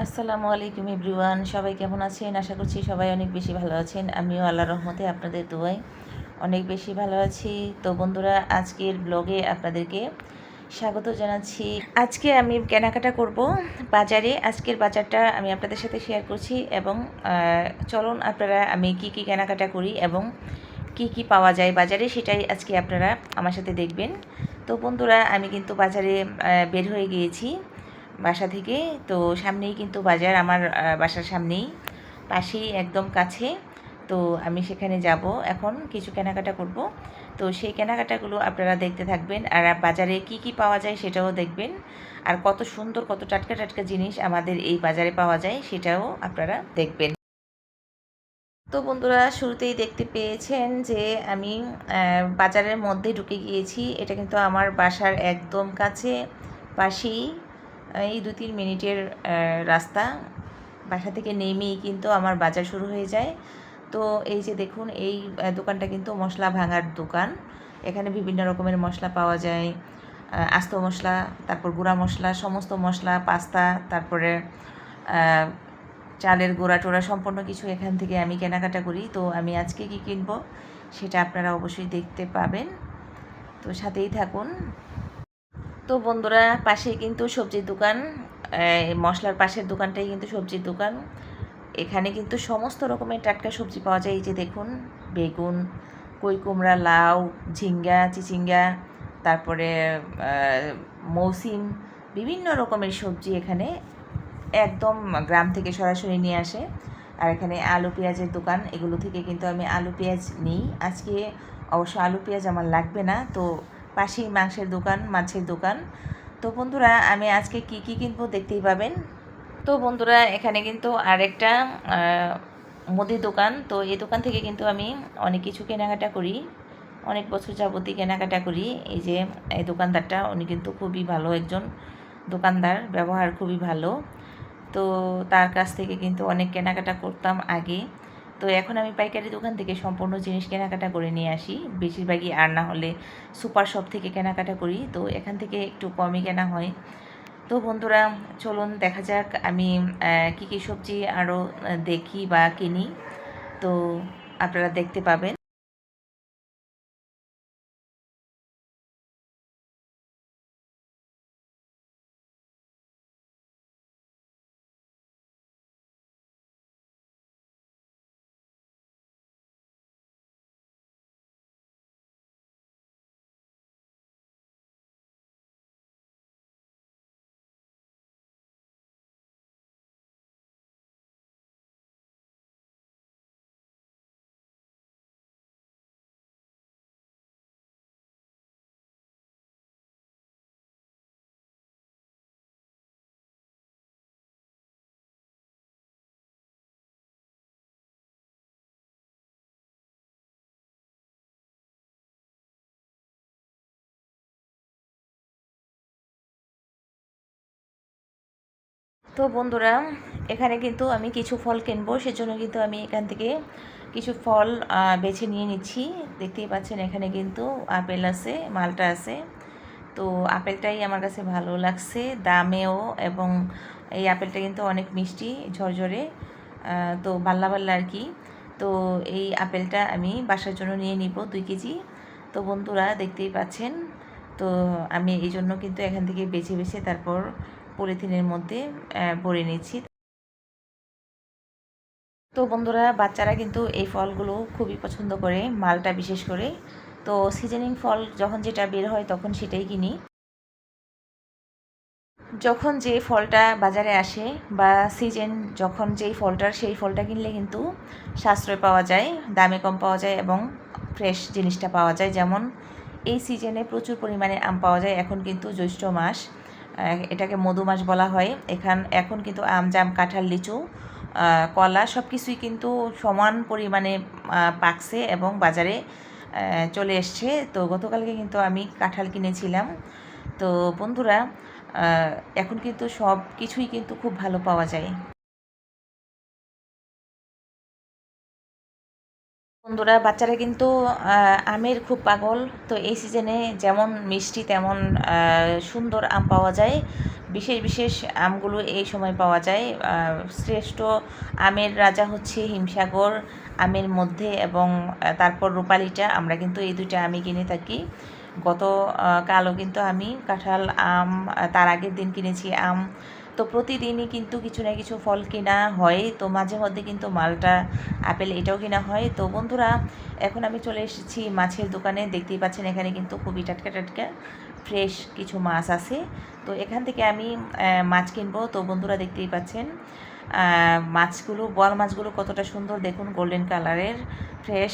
আসসালামু আলাইকুম এভরিওয়ান, সবাই কেমন আছেন? আশা করছি সবাই অনেক বেশি ভালো আছেন। আমিও আল্লাহর রহমতে আপনাদের দোয়ায় অনেক বেশি ভালো আছি। তো বন্ধুরা, আজকের ব্লগে আপনাদেরকে স্বাগত জানাচ্ছি। আজকে আমি কেনাকাটা করব বাজারে। আজকের বাজারটা আমি আপনাদের সাথে শেয়ার করছি এবং চলুন আপনারা আমি কি কি কেনাকাটা করি এবং কি কি পাওয়া যায় বাজারে সেটাই আজকে আপনারা আমার সাথে দেখবেন। তো বন্ধুরা, আমি কিন্তু বাজারে বের হয়ে গিয়েছি বাসা থেকে। তো সামনেই কিন্তু বাজার, আমার বাসার সামনেই, পাশেই একদম কাছে। তো আমি সেখানে যাব, এখন কিছু কেনাকাটা করব। তো সেই কেনাকাটাগুলো আপনারা দেখতে থাকবেন, আর বাজারে কি কি পাওয়া যায় সেটাও দেখবেন, আর কত সুন্দর কত টাটকা টাটকা জিনিস আমাদের এই বাজারে পাওয়া যায় সেটাও আপনারা দেখবেন। তো বন্ধুরা, শুরুতেই দেখতে পেয়েছেন যে আমি বাজারের মধ্যে ঢুকে গিয়েছি। এটা কিন্তু আমার বাসার একদম কাছে, পাশেই, এই 2-3 মিনিটের রাস্তা। বাসা থেকে নেমেই কিন্তু আমার বাজার শুরু হয়ে যায়। তো এই যে দেখুন, এই দোকানটা কিন্তু মশলা ভাঙার দোকান। এখানে বিভিন্ন রকমের মশলা পাওয়া যায়, আস্ত মশলা, তারপর গুঁড়া মশলা, সমস্ত মশলা, পাস্তা, তারপরে চালের গুঁড়া টোড়া সম্পূর্ণ কিছু এখান থেকে আমি কেনাকাটা করি। তো আমি আজকে কি কিনবো সেটা আপনারা অবশ্যই দেখতে পাবেন, তো সাথেই থাকুন। তো বন্ধুরা, পাশেই কিন্তু সবজির দোকান, মশলার পাশের দোকানটাই কিন্তু সবজির দোকান। এখানে কিন্তু সমস্ত রকমের টাটকা সবজি পাওয়া যায়। এই যে দেখুন, বেগুন, কই কুমড়া, লাউ, ঝিঙ্গা, চিচিঙ্গা, তারপরে মৌসিম, বিভিন্ন রকমের সবজি এখানে একদম গ্রাম থেকে সরাসরি নিয়ে আসে। আর এখানে আলু পেঁয়াজের দোকান, এগুলো থেকে কিন্তু আমি আলু পেঁয়াজ নিই। আজকে অবশ্য আলু পেঁয়াজ আমার লাগবে না। তো পাশেই মাংসের দোকান, মাছের দোকান। তো বন্ধুরা, আমি আজকে কি কি কিনবো দেখতেই পাবেন। তো বন্ধুরা, এখানে কিন্তু আরেকটা মুদির দোকান। তো এই দোকান থেকে কিন্তু আমি অনেক কিছু কেনাকাটা করি, অনেক বছর যাবতই কেনাকাটা করি। এই যে এই দোকানদারটা, উনি কিন্তু খুবই ভালো একজন দোকানদার, ব্যবহার খুবই ভালো। তো তার কাছ থেকে কিন্তু অনেক কেনাকাটা করতাম আগে। তো এখন আমি পাইকারি দোকান থেকে সম্পূর্ণ জিনিস কেনাকাটা করে নিয়ে আসি, বেশিরভাগই, আর না হলে সুপার শপ থেকে কেনাকাটা করি। তো এখান থেকে একটু কমই কেনা হয়। তো বন্ধুরা, চলুন দেখা যাক আমি কী কী সবজি আরও দেখি বা কিনি, তো আপনারা দেখতে পাবেন। তো বন্ধুরা, এখানে কিন্তু আমি কিছু ফল কিনবো, সেজন্য কিন্তু আমি এখান থেকে কিছু ফল বেছে নিয়ে নিচ্ছি। দেখতেই পাচ্ছেন, এখানে কিন্তু আপেল আছে, মালটা আছে। তো আপেলটাই আমার কাছে ভালো লাগছে দামেও, এবং এই আপেলটা কিন্তু অনেক মিষ্টি, ঝরঝরে, তো বাল্লা বাল্লা আর কি। তো এই আপেলটা আমি বাসার জন্য নিয়ে নিব 2 কেজি। তো বন্ধুরা, দেখতেই পাচ্ছেন। তো আমি এই জন্য কিন্তু এখান থেকে বেছে বেছে তারপর পলিথিনের মধ্যে ভরে নিচ্ছি। তো বন্ধুরা, বাচ্চারা কিন্তু এই ফলগুলো খুবই পছন্দ করে, মালটা বিশেষ করে। তো সিজনিং ফল যখন যেটা বের হয় তখন সেটাই কিনি। যখন যে ফলটা বাজারে আসে বা সিজন যখন যেই ফলটার, সেই ফলটা কিনলে কিন্তু সাশ্রয় পাওয়া যায়, দামে কম পাওয়া যায় এবং ফ্রেশ জিনিসটা পাওয়া যায়। যেমন এই সিজনে প্রচুর পরিমাণে আম পাওয়া যায়। এখন কিন্তু জ্যৈষ্ঠ মাস, এটাকে মধু মাস বলা হয়। এখন কিন্তু আম, জাম, কাঁঠাল, লিচু, কলা সব কিছুই কিন্তু সমান পরিমাণে পাকছে এবং বাজারে চলে এসছে। তো গতকালকে কিন্তু আমি কাঁঠাল কিনেছিলাম। তো বন্ধুরা, এখন কিন্তু সব কিছুই কিন্তু খুব ভালো পাওয়া যায়। বন্ধুরা, বাচ্চারা কিন্তু আমের খুব পাগল। তো এই সিজনে যেমন মিষ্টি তেমন সুন্দর আম পাওয়া যায়। বিশেষ বিশেষ আমগুলো এই সময় পাওয়া যায়। শ্রেষ্ঠ আমের রাজা হচ্ছে হিমসাগর আমের মধ্যে, এবং তারপর রূপালিটা। আমরা কিন্তু এই দুইটা আমি কিনে থাকি। গত কালও কিন্তু আমি কাঁঠাল আম, তার আগের দিন কিনেছি আম। তো প্রতিদিনই কিন্তু কিছু না কিছু ফল কেনা হয়। তো মাঝে মধ্যে কিন্তু মালটা, আপেল এটাও কেনা হয়। তো বন্ধুরা, এখন আমি চলে এসেছি মাছের দোকানে। দেখতেই পাচ্ছেন এখানে কিন্তু খুবই টাটকা টাটকা ফ্রেশ কিছু মাছ আছে। তো এখান থেকে আমি মাছ কিনবো। তো বন্ধুরা, দেখতেই পাচ্ছেন মাছগুলো, বোয়াল মাছগুলো কতটা সুন্দর দেখুন, গোল্ডেন কালারের ফ্রেশ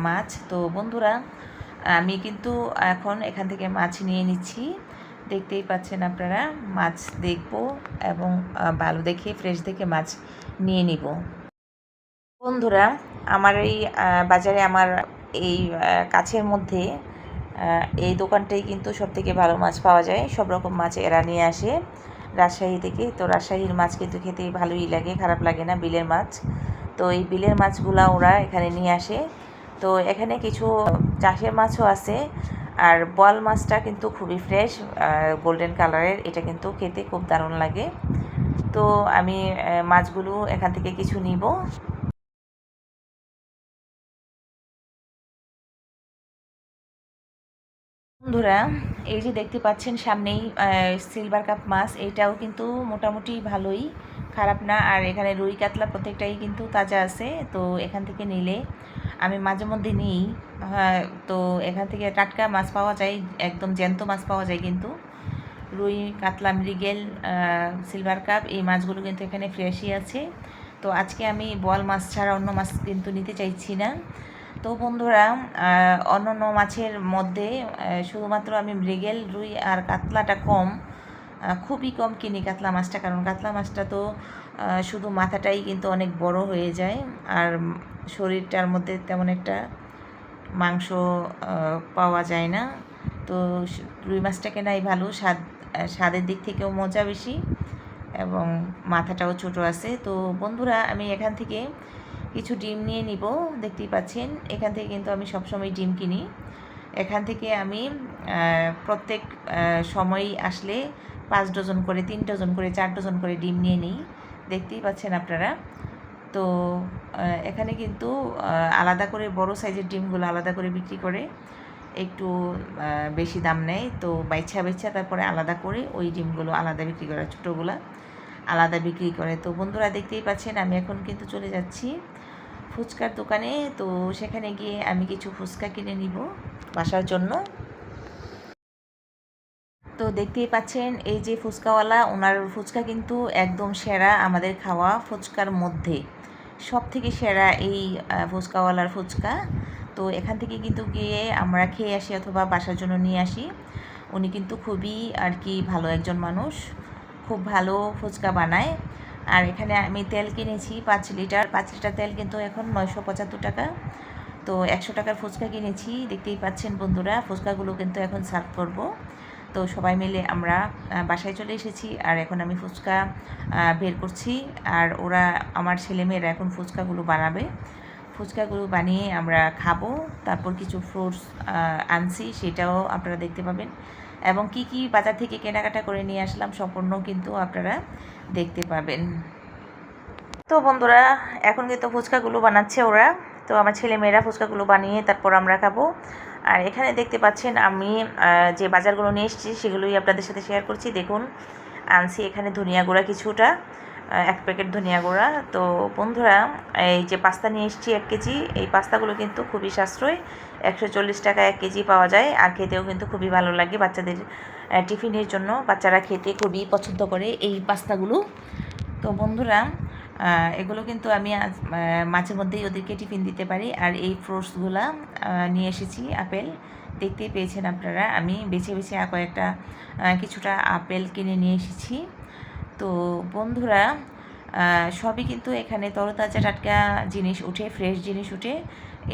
মাছ। তো বন্ধুরা, আমি কিন্তু এখন এখান থেকে মাছ নিয়ে নিচ্ছি। দেখতেই পাচ্ছেন আপনারা, মাছ দেখব এবং ভালো দেখে ফ্রেশ দেখে মাছ নিয়ে নিব। বন্ধুরা, আমার এই বাজারে আমার এই কাছের মধ্যে এই দোকানটাই কিন্তু সবথেকে ভালো মাছ পাওয়া যায়। সব রকম মাছ এরা নিয়ে আসে রাজশাহী থেকে। তো রাজশাহীর মাছ কিন্তু খেতে ভালোই লাগে, খারাপ লাগে না, বিলের মাছ। তো এই বিলের মাছগুলা ওরা এখানে নিয়ে আসে। তো এখানে কিছু চাষের মাছও আছে। আর বোয়াল মাছটা কিন্তু খুবই ফ্রেশ, গোল্ডেন কালারের। এটা কিন্তু খেতে খুব দারুণ লাগে। তো আমি মাছগুলো এখান থেকে কিছু নিব। বন্ধুরা, এই যে দেখতে পাচ্ছেন সামনেই সিলভার কাপ মাছ, এইটাও কিন্তু মোটামুটি ভালোই, খারাপ না। আর এখানে রুই কাতলা প্রত্যেকটাই কিন্তু তাজা আছে। তো এখান থেকে নিলে আমি মাঝে মধ্যে নিই। তো এখান থেকে টাটকা মাছ পাওয়া যায়, একদম জ্যান্ত মাছ পাওয়া যায়। কিন্তু রুই, কাতলা, মৃগেল, সিলভার কাপ এই মাছগুলো কিন্তু এখানে ফ্রেশই আছে। তো আজকে আমি বোয়াল মাছ ছাড়া অন্য মাছ কিন্তু নিতে চাইছি না। তো বন্ধুরা, অন্যান্য মাছের মধ্যে শুধুমাত্র আমি মৃগেল, রুই আর কাতলাটা কম, খুবই কম কিনি কাতলা মাছটা। কারণ কাতলা মাছটা তো শুধু মাথাটাই কিন্তু অনেক বড় হয়ে যায়, আর শরীরটার মধ্যে তেমন একটা মাংস পাওয়া যায় না। তো রুই মাছটা কেনাই ভালো, স্বাদের দিক থেকেও মজা বেশি এবং মাথাটাও ছোট আছে। তো বন্ধুরা, আমি এখান থেকে কিছু ডিম নিয়ে নিব। দেখতেই পাচ্ছেন এখান থেকে কিন্তু আমি সবসময় ডিম কিনি। এখান থেকে আমি প্রত্যেক সময়ই আসলে 5 ডজন করে, 3 ডজন করে, 4 ডজন করে ডিম নিয়ে নিই। দেখতেই পাচ্ছেন আপনারা। তো এখানে কিন্তু আলাদা করে বড় সাইজের ডিমগুলো আলাদা করে বিক্রি করে, একটু বেশি দাম নেয়। তো বাইছা বাইছা তারপরে আলাদা করে ওই ডিমগুলো আলাদা বিক্রি করে, ছোটোগুলো আলাদা বিক্রি করে। তো বন্ধুরা, দেখতেই পাচ্ছেন আমি এখন কিন্তু চলে যাচ্ছি ফুচকার দোকানে। তো সেখানে গিয়ে আমি কিছু ফুচকা কিনে নিব বাসার জন্য। তো দেখতেই পাচ্ছেন এই যে ফুচকাওয়ালা, ওনার ফুচকা কিন্তু একদম সেরা, আমাদের খাওয়া ফুচকার মধ্যে সব থেকে সেরা এই ফুচকাওয়ালার ফুচকা। তো এখান থেকে কিন্তু গিয়ে আমরা খেয়ে আসি অথবা বাসার জন্য নিয়ে আসি। উনি কিন্তু খুবই আর কি ভালো একজন মানুষ, খুব ভালো ফুচকা বানায়। আর এখানে আমি তেল কিনেছি 5 লিটার। 5 লিটার তেল কিন্তু এখন 975 টাকা। তো 100 টাকার ফুচকা কিনেছি। দেখতেই পাচ্ছেন বন্ধুরা, ফুচকাগুলো কিন্তু এখন সার্ভ করব। তো সবাই মিলে আমরা বাসায় চলে এসেছি, আর এখন আমি ফুচকা বের করছি। আর ওরা, আমার ছেলেমেয়েরা এখন ফুচকাগুলো বানাবে। ফুচকাগুলো বানিয়ে আমরা খাবো। তারপর কিছু ফ্রুটস আনছি, সেটাও আপনারা দেখতে পাবেন। এবং কি কি বাজার থেকে কেনাকাটা করে নিয়ে আসলাম সম্পূর্ণ কিন্তু আপনারা দেখতে পাবেন। তো বন্ধুরা, এখন কিন্তু ফুচকাগুলো বানাচ্ছে ওরা। তো আমার ছেলেমেয়েরা ফুচকাগুলো বানিয়ে তারপর আমরা খাবো। আর এখানে দেখতে পাচ্ছেন আমি যে বাজারগুলো নিয়ে এসেছি সেগুলোই আপনাদের সাথে শেয়ার করছি। দেখুন, আনছি এখানে ধনিয়া গুঁড়া কিছুটা, 1 প্যাকেট ধনিয়া গুঁড়া। তো বন্ধুরা, এই যে পাস্তা নিয়ে এসেছি 1 কেজি। এই পাস্তাগুলো কিন্তু খুবই সাশ্রয়, 140 টাকা 1 কেজি পাওয়া যায়। আর খেতেও কিন্তু খুবই ভালো লাগে বাচ্চাদের টিফিনের জন্য। বাচ্চারা খেতে খুবই পছন্দ করে এই পাস্তাগুলো। তো বন্ধুরা, এগুলো কিন্তু আমি আজ মাঝে মধ্যেই ওদেরকে টিফিন দিতে পারি। আর এই ফ্রুটসগুলো নিয়ে এসেছি, আপেল দেখতেই পেয়েছেন আপনারা। আমি বেছে বেছে কয়েকটা কিছুটা আপেল কিনে নিয়ে এসেছি। তো বন্ধুরা, সবই কিন্তু এখানে তরতাজা টাটকা জিনিস উঠে, ফ্রেশ জিনিস উঠে।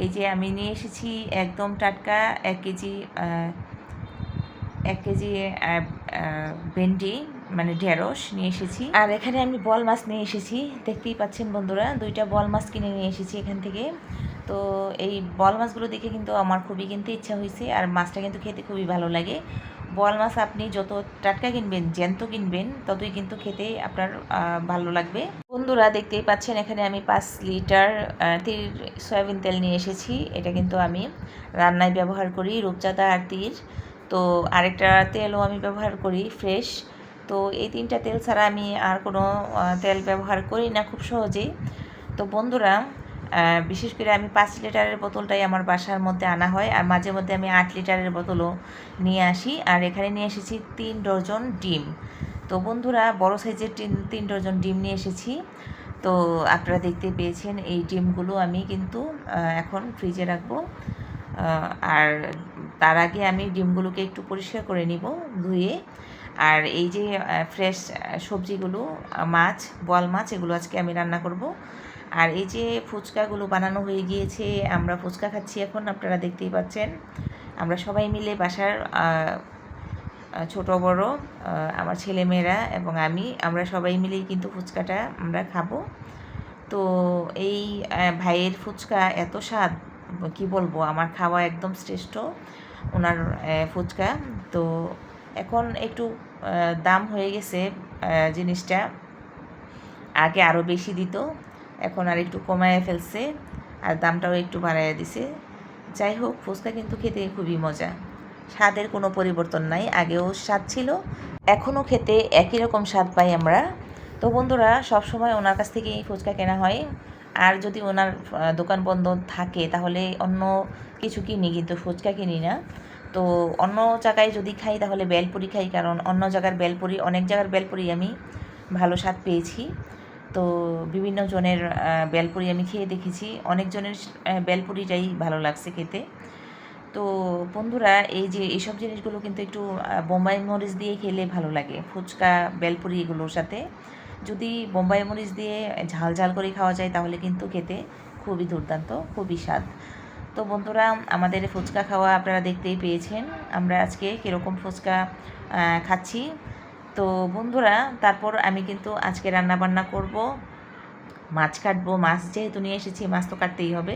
এই যে আমি নিয়ে এসেছি একদম টাটকা 1 কেজি 1 কেজি ভেন্ডি, মানে ঢেঁড়স নিয়ে এসেছি। আর এখানে আমি বোয়াল মাছ নিয়ে এসেছি। দেখতেই পাচ্ছেন বন্ধুরা, 2টা বোয়াল মাছ কিনে নিয়ে এসেছি এখান থেকে। তো এই বোয়াল মাছগুলো দেখে কিন্তু আমার খুবই কিনতে ইচ্ছা হয়েছে, আর মাছটা কিন্তু খেতে খুবই ভালো লাগে। বোয়াল মাছ আপনি যত টাটকা কিনবেন, জ্যান্ত কিনবেন, ততই কিন্তু খেতে আপনার ভালো লাগবে। বন্ধুরা দেখতেই পাচ্ছেন এখানে আমি 5 লিটার তীর সয়াবিন তেল নিয়ে এসেছি। এটা কিন্তু আমি রান্নায় ব্যবহার করি, রূপচাঁদা আর তীর। তো আরেকটা তেলও আমি ব্যবহার করি ফ্রেশ। তো এই 3টা তেল ছাড়া আমি আর কোনো তেল ব্যবহার করি না খুব সহজেই। তো বন্ধুরা বিশেষ করে আমি 5 লিটারের বোতলটাই আমার বাসার মধ্যে আনা হয়, আর মাঝে মধ্যে আমি 8 লিটারের বোতলও নিয়ে আসি। আর এখানে নিয়ে এসেছি 3 ডজন ডিম। তো বন্ধুরা বড় সাইজের 3 ডজন ডিম নিয়ে এসেছি। তো আপনারা দেখতে পেয়েছেন এই ডিমগুলো আমি কিন্তু এখন ফ্রিজে রাখবো। আর তার আগে আমি ডিমগুলোকে একটু পরিষ্কার করে নিব ধুয়ে। আর এই যে ফ্রেশ সবজিগুলো, মাছ, বোয়াল মাছ, এগুলো আজকে আমি রান্না করব। আর এই যে ফুচকাগুলো বানানো হয়ে গিয়েছে, আমরা ফুচকা খাচ্ছি এখন, আপনারা দেখতেই পাচ্ছেন। আমরা সবাই মিলে বাসার ছোট বড়, আমার ছেলেমেয়েরা এবং আমরা সবাই মিলেই কিন্তু ফুচকাটা আমরা খাবো। তো এই ভাইয়ের ফুচকা এত স্বাদ, কি বলবো, আমার খাওয়া একদম শ্রেষ্ঠ ওনার ফুচকা। তো এখন একটু দাম হয়ে গেছে জিনিসটা, আগে আরও বেশি দিত, এখন আর একটু কমায় ফেলছে, আর দামটাও একটু বাড়াইয়া দিছে। যাই হোক, ফুচকা কিন্তু খেতে খুবই মজা, স্বাদের কোনো পরিবর্তন নাই, আগেও স্বাদ ছিল, এখনও খেতে একই রকম স্বাদ পাই আমরা। তো বন্ধুরা সব সময় ওনার কাছ থেকেই ফুচকা কেনা হয়, আর যদি ওনার দোকান বন্ধ থাকে তাহলে অন্য কিছু কিনি, কিন্তু ফুচকা কিনি না। তো অন্য জায়গায় যদি খাই তাহলে বেলপুরি খাই, কারণ অন্য জায়গার বেলপুরি, অনেক জায়গার বেলপুরি আমি ভালো স্বাদ পেয়েছি। তো বিভিন্ন জনের বেলপুরি আমি খেয়ে দেখেছি, অনেকজনের বেলপুরিটাই ভালো লাগছে খেতে। তো বন্ধুরা এই যে এইসব জিনিসগুলো কিন্তু একটু বোম্বাই মরিচ দিয়ে খেলে ভালো লাগে, ফুচকা, বেলপুরি এগুলোর সাথে যদি বোম্বাই মরিচ দিয়ে ঝাল ঝাল করে খাওয়া যায় তাহলে কিন্তু খেতে খুবই দুর্দান্ত, খুবই স্বাদ। তো বন্ধুরা আমাদের ফুচকা খাওয়া আপনারা দেখতেই পেয়েছেন, আমরা আজকে কীরকম ফুচকা খাচ্ছি। তো বন্ধুরা তারপর আমি কিন্তু আজকে রান্না বান্না করব, মাছ কাটবো, মাছ যেহেতু নিয়ে এসেছি মাছ তো কাটতেই হবে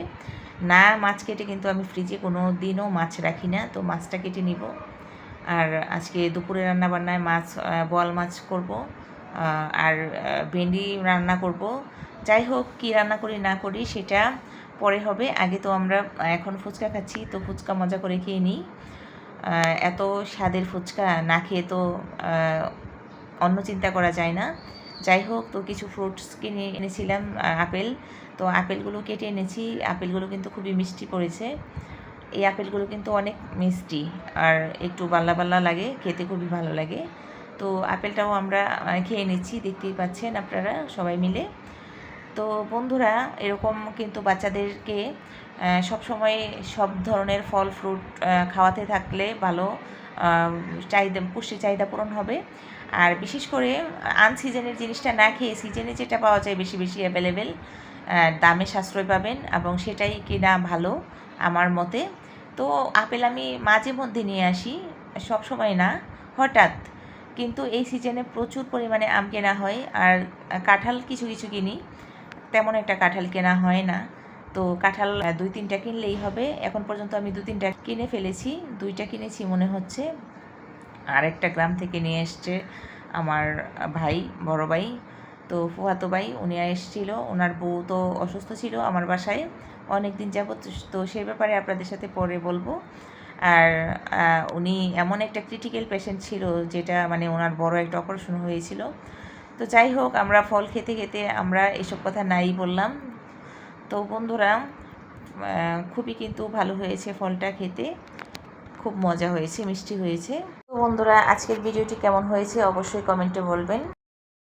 না, মাছ কেটে কিন্তু আমি ফ্রিজে কোনো দিনও মাছ রাখি না, তো মাছটা কেটে নিব। আর আজকে দুপুরে রান্নাবান্নায় মাছ, বোয়াল মাছ করব, আর ভেন্ডি রান্না করব। যাই হোক, কী রান্না করি না করি সেটা পরে হবে, আগে তো আমরা এখন ফুচকা খাচ্ছি, তো ফুচকা মজা করে খেয়ে নিই। এত স্বাদের ফুচকা না খেয়ে তো অন্য চিন্তা করা যায় না। যাই হোক, তো কিছু ফ্রুটস কিনে এনেছিলাম, আপেল, তো আপেলগুলো কেটে এনেছি, আপেলগুলো কিন্তু খুবই মিষ্টি পড়েছে। এই আপেলগুলো কিন্তু অনেক মিষ্টি আর একটু বাল্লা বাল্লা লাগে, খেতে খুবই ভালো লাগে। তো আপেলটাও আমরা খেয়ে নিচ্ছি, দেখতেই পাচ্ছেন আপনারা সবাই মিলে। তো বন্ধুরা এরকম কিন্তু বাচ্চাদেরকে সবসময় সব ধরনের ফল ফ্রুট খাওয়াতে থাকলে ভালো, চাহিদা, পুষ্টি চাহিদা পূরণ হবে। আর বিশেষ করে আনসিজনের জিনিসটা না খেয়ে সিজনে যেটা পাওয়া যায় বেশি বেশি অ্যাভেলেবেল, দামে সাশ্রয় পাবেন এবং সেটাই কিনা ভালো আমার মতে। তো আপেল আমি মাঝে মধ্যে নিয়ে আসি, সব সময় না, হঠাৎ। কিন্তু এই সিজনে প্রচুর পরিমাণে আম কেনা হয়, আর কাঁঠাল কিছু কিছু কিনি, তেমন একটা কাঁঠাল কেনা হয় না। তো কাঁঠাল 2-3টা কিনলেই হবে। এখন পর্যন্ত আমি 2-3টা কিনে ফেলেছি, 2টা কিনেছি মনে হচ্ছে, আরেকটা গ্রাম থেকে নিয়ে এসছে আমার ভাই, বড় ভাই, তো ফুফাতো ভাই, উনি এসেছিলো, ওনার বউ তো অসুস্থ ছিল আমার বাসায় অনেক দিন যাবত, তো সেই ব্যাপারে আপনাদের সাথে পরে বলবো। আর উনি এমন একটা ক্রিটিক্যাল পেশেন্ট ছিল, যেটা মানে ওনার বড় একটা অপারেশন হয়েছিল। তো যাই হোক, আমরা ফল খেতে খেতে আমরা এসব কথা নাই বললাম। তো বন্ধুরা খুবই কিন্তু ভালো হয়েছে ফলটা খেতে, খুব মজা হয়েছে, মিষ্টি হয়েছে। তো বন্ধুরা আজকের ভিডিওটি কেমন হয়েছে অবশ্যই কমেন্টে বলবেন।